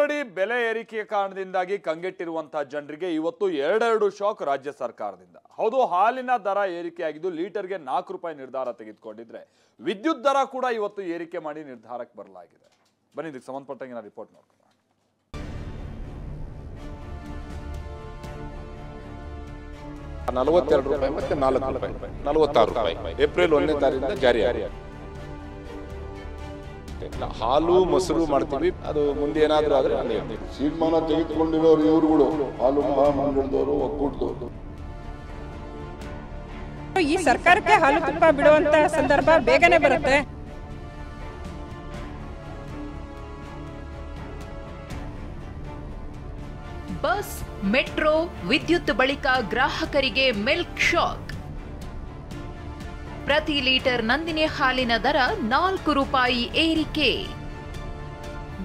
Already ಬೆಲೆ ಏರಿಕೆಯ ಕಾರಣದಿಂದಾಗಿ ಕಂಗೆಟ್ಟಿರುವಂತಹ ಜನರಿಗೆ ಇವತ್ತು ಎರಡೆರಡು ಶಾಕ್ ರಾಜ್ಯ ಸರ್ಕಾರದಿಂದ. ಹೌದು, ಹಾಲಿನ ದರ ಏರಿಕೆಯಾಗಿದ್ದು ಲೀಟರ್ಗೆ 4 ರೂಪಾಯಿ ನಿರ್ಧಾರ ತೆಗೆದುಕೊಂಡಿದ್ರೆ ವಿದ್ಯುತ್ ದರ ಕೂಡ ಇವತ್ತು ಏರಿಕೆ ಮಾಡಿ ನಿರ್ಧಾರಕ್ಕೆ ಬರಲಾಗಿದೆ. ಬನ್ನಿ ಇದಕ್ಕೆ ಸಂಬಂಧಪಟ್ಟಂಗೆ ರಿಪೋರ್ಟ್ ನೋಡ್ಕೊಳ್ಳೋಣ. 42 ರೂಪಾಯಿ ಮತ್ತೆ 4 ರೂಪಾಯಿ 46 ರೂಪಾಯಿ ಏಪ್ರಿಲ್ 1ನೇ ತಾರೀಕಿನಿಂದ ಜಾರಿಯಾಗಿದೆ. ಹಾಲು ಮೊಸರು ಮಾಡ್ತೀವಿ, ಅದು ಮುಂದೆ ಏನಾದರೂ ಆದ್ರೆ ತೀರ್ಮಾನ ತೆಗೆದುಕೊಂಡಿರೋರು ಇವರುಗಳು, ಹಾಲು ಮಹಾಮಂಡಲದವರು, ಒಕ್ಕೂಟದವರು. ಈ ಸರ್ಕಾರಕ್ಕೆ ಹಾಲು ತುಪ್ಪ ಬಿಡುವಂತ ಸಂದರ್ಭ ಬೇಗನೆ ಬರುತ್ತೆ. ಬಸ್, ಮೆಟ್ರೋ, ವಿದ್ಯುತ್ ಬಳಿಕ ಗ್ರಾಹಕರಿಗೆ ಮಿಲ್ಕ್ ಶಾಕ್. ಪ್ರತಿ ಲೀಟರ್ ನಂದಿನಿ ಹಾಲಿನ ದರ 4 ರೂಪಾಯಿ ಏರಿಕೆ.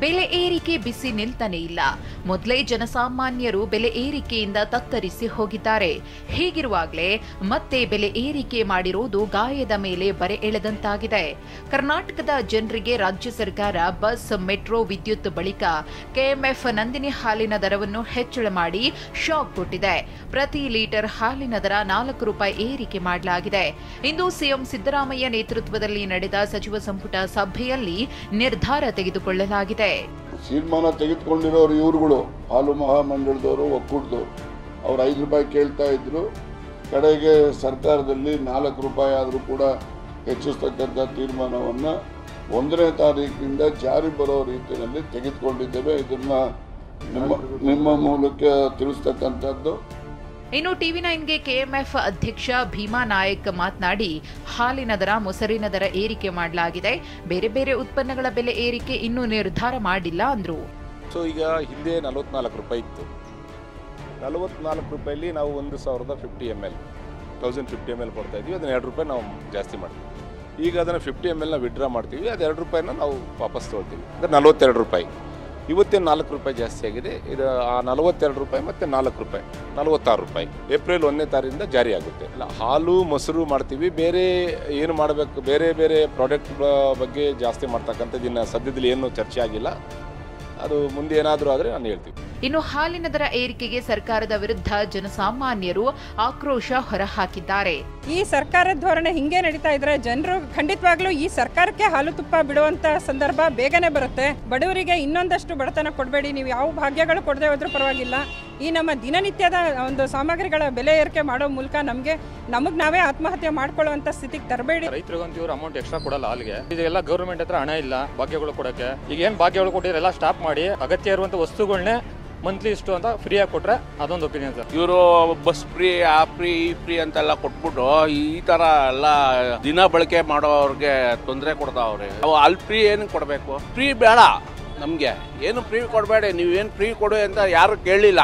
ಬೆಲೆ ಏರಿಕೆ ಬಿಸಿ ನಿಲ್ತಾನೆ ಇಲ್ಲ. ಮೊದಲೇ ಜನಸಾಮಾನ್ಯರು ಬೆಲೆ ಏರಿಕೆಯಿಂದ ತತ್ತರಿಸಿ ಹೋಗಿದ್ದಾರೆ. ಹೀಗಿರುವಾಗಲೇ ಮತ್ತೆ ಬೆಲೆ ಏರಿಕೆ ಮಾಡಿರುವುದು ಗಾಯದ ಮೇಲೆ ಬರೆ ಎಳೆದಂತಾಗಿದೆ. ಕರ್ನಾಟಕದ ಜನರಿಗೆ ರಾಜ್ಯ ಸರ್ಕಾರ ಬಸ್, ಮೆಟ್ರೋ, ವಿದ್ಯುತ್ ಬಳಿಕ ಕೆಎಂಎಫ್ ನಂದಿನಿ ಹಾಲಿನ ದರವನ್ನು ಹೆಚ್ಚಳ ಮಾಡಿ ಶಾಕ್ ಕೊಟ್ಟಿದೆ. ಪ್ರತಿ ಲೀಟರ್ ಹಾಲಿನ ದರ 4 ರೂಪಾಯಿ ಏರಿಕೆ ಮಾಡಲಾಗಿದೆ. ಇಂದು ಸಿಎಂ ಸಿದ್ದರಾಮಯ್ಯ ನೇತೃತ್ವದಲ್ಲಿ ನಡೆದ ಸಚಿವ ಸಂಪುಟ ಸಭೆಯಲ್ಲಿ ನಿರ್ಧಾರ ತೆಗೆದುಕೊಳ್ಳಲಾಗಿದೆ. ತೀರ್ಮಾನ ತೆಗೆದುಕೊಂಡಿರೋರು ಇವರುಗಳು, ಹಾಲು ಮಹಾಮಂಡಲದವರು, ಒಕ್ಕೂಟದವರು. ಅವ್ರು 5 ರೂಪಾಯಿ ಕೇಳ್ತಾ ಇದ್ರು. ಕಡೆಗೆ ಸರ್ಕಾರದಲ್ಲಿ 4 ರೂಪಾಯಿ ಆದರೂ ಕೂಡ ಹೆಚ್ಚಿಸ್ತಕ್ಕಂಥ ತೀರ್ಮಾನವನ್ನು 1ನೇ ತಾರೀಕಿನಿಂದ ಜಾರಿ ಬರೋ ರೀತಿಯಲ್ಲಿ ತೆಗೆದುಕೊಂಡಿದ್ದೇವೆ. ಇದನ್ನ ನಿಮ್ಮ ಮೂಲಕ ತಿಳಿಸ್ತಕ್ಕಂಥದ್ದು. ಇನ್ನು ಟಿವಿ9ಗೆ ಕೆಎಂಎಫ್ ಅಧ್ಯಕ್ಷ ಭೀಮಾ ನಾಯಕ್ ಮಾತನಾಡಿ, ಹಾಲಿನ ದರ, ಮೊಸರಿನ ದರ ಏರಿಕೆ ಮಾಡಲಾಗಿದೆ. ಬೇರೆ ಬೇರೆ ಉತ್ಪನ್ನಗಳ ಬೆಲೆ ಏರಿಕೆ ಇನ್ನೂ ನಿರ್ಧಾರ ಮಾಡಿಲ್ಲ ಅಂದ್ರು. ಸೊ ಈಗ ಹಿಂದೆ 44 ರೂಪಾಯಿ ಇತ್ತು. 44 ರೂಪಾಯಲ್ಲಿ ನಾವು 1050 ml ಕೊಡ್ತಾ ಇದ್ವಿ. ಅದನ್ನ 2 ರೂಪಾಯಿ ನಾವು ಜಾಸ್ತಿ ಮಾಡ್ತೀವಿ. ಈಗ ಅದನ್ನು 50 ml ವಿಡ್ರಾ ಮಾಡ್ತೀವಿ. ಅದು 2 ರೂಪಾಯಿನ ನಾವು ವಾಪಸ್ ತೊಗೊಳ್ತೀವಿ. ಅದು 42 ರೂಪಾಯಿ. ಇವತ್ತೇನು 4 ರೂಪಾಯಿ ಜಾಸ್ತಿ ಆಗಿದೆ. ಇದು ಆ 42 ರೂಪಾಯಿ ಮತ್ತು 4 ರೂಪಾಯಿ 46 ರೂಪಾಯಿ ಏಪ್ರಿಲ್ 1ನೇ ತಾರೀಕಿನಿಂದ ಜಾರಿ ಆಗುತ್ತೆ. ಹಾಲು ಮೊಸರು ಮಾಡ್ತೀವಿ. ಬೇರೆ ಏನು ಮಾಡಬೇಕು, ಬೇರೆ ಬೇರೆ ಪ್ರಾಡಕ್ಟ್ ಬಗ್ಗೆ ಜಾಸ್ತಿ ಮಾಡ್ತಕ್ಕಂಥದ್ದು ಇನ್ನು ಸದ್ಯದಲ್ಲಿ ಏನು ಚರ್ಚೆ ಆಗಿಲ್ಲ. ಅದು ಮುಂದೆ ಏನಾದರೂ ಆದರೆ ನಾನು ಹೇಳ್ತೀನಿ. ಇನ್ನು ಹಾಲಿನ ದರ ಏರಿಕೆಗೆ ಸರ್ಕಾರದ ವಿರುದ್ಧ ಜನಸಾಮಾನ್ಯರು ಆಕ್ರೋಶ ಹೊರಹಾಕಿದ್ದಾರೆ. ಈ ಸರ್ಕಾರದ ಧೋರಣೆ ಹಿಂಗೆ ನಡೀತಾ ಇದ್ರೆ ಜನರು ಖಂಡಿತವಾಗ್ಲೂ ಈ ಸರ್ಕಾರಕ್ಕೆ ಹಾಲು ತುಪ್ಪ ಬಿಡುವಂತ ಸಂದರ್ಭ ಬೇಗನೆ ಬರುತ್ತೆ. ಬಡವರಿಗೆ ಇನ್ನೊಂದಷ್ಟು ಬಡತನ ಕೊಡಬೇಡಿ. ನೀವು ಯಾವ ಭಾಗ್ಯಗಳು ಕೊಡದೆ ಹೋದ್ರೂ ಪರವಾಗಿಲ್ಲ. ಈ ನಮ್ಮ ದಿನನಿತ್ಯದ ಒಂದು ಸಾಮಗ್ರಿಗಳ ಬೆಲೆ ಏರಿಕೆ ಮಾಡೋ ಮೂಲಕ ನಮಗ್ ನಾವೇ ಆತ್ಮಹತ್ಯೆ ಮಾಡ್ಕೊಳ್ಳುವಂತ ಸ್ಥಿತಿಗೆ ತರಬೇಡಿ. ರೈತರಿಗಂತೂ ಇವರು ಅಮೌಂಟ್ ಎಕ್ಸ್ಟ್ರಾ ಕೊಡಲ್ಲ ಹಾಲಿಗೆ. ಇದೆಲ್ಲ ಗೌರ್ಮೆಂಟ್ ಹತ್ರ ಹಣ ಇಲ್ಲ ಭಾಗ್ಯಗಳು ಕೊಡಕ್ಕೆ. ಈಗ ಏನ್ ಭಾಗ್ಯಗಳು ಕೊಟ್ಟಿದ್ರೆ ಎಲ್ಲ ಸ್ಟಾಪ್ ಮಾಡಿ ಅಗತ್ಯ ಇರುವಂತ ವಸ್ತುಗಳನ್ನೇ ಮಂತ್ಲಿ ಇಷ್ಟು ಅಂತ ಫ್ರೀ ಆಗಿ ಕೊಟ್ರೆ ಅದೊಂದು ಒಪಿನಿಯನ್ ಸರ್. ಇವರು ಬಸ್ ಫ್ರೀ, ಆ ಫ್ರೀ, ಈ ಫ್ರೀ ಅಂತೆಲ್ಲ ಕೊಟ್ಬಿಟ್ಟು ಈ ತರ ಎಲ್ಲ ದಿನ ಬಳಕೆ ಮಾಡೋರಿಗೆ ತೊಂದರೆ ಕೊಡ್ತಾವ್ರೆ. ಅಲ್ಲಿ ಫ್ರೀ ಏನು ಕೊಡಬೇಕು? ಫ್ರೀ ಬೇಡ ನಮ್ಗೆ, ಏನು ಫ್ರೀ ಕೊಡಬೇಡಿ. ನೀವೇನು ಫ್ರೀ ಕೊಡು ಅಂತ ಯಾರು ಕೇಳಿಲ್ಲ.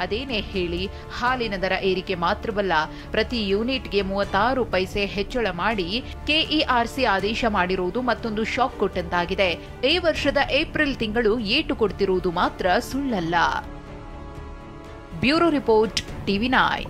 ಅದೇನೇ ಹೇಳಿ, ಹಾಲಿನ ದರ ಏರಿಕೆ ಮಾತ್ರವಲ್ಲ, ಪ್ರತಿ ಯೂನಿಟ್ಗೆ 36 ಪೈಸೆ ಹೆಚ್ಚಳ ಮಾಡಿ ಕೆಇಆರ್ಸಿ ಆದೇಶ ಮಾಡಿರುವುದು ಮತ್ತೊಂದು ಶಾಕ್ ಕೊಟ್ಟಂತಾಗಿದೆ. ಈ ವರ್ಷದ ಏಪ್ರಿಲ್ ತಿಂಗಳು ಏಟು ಕೊಡ್ತಿರುವುದು ಮಾತ್ರ ಸುಳ್ಳಲ್ಲ. Bureau report, ಟಿವಿ9.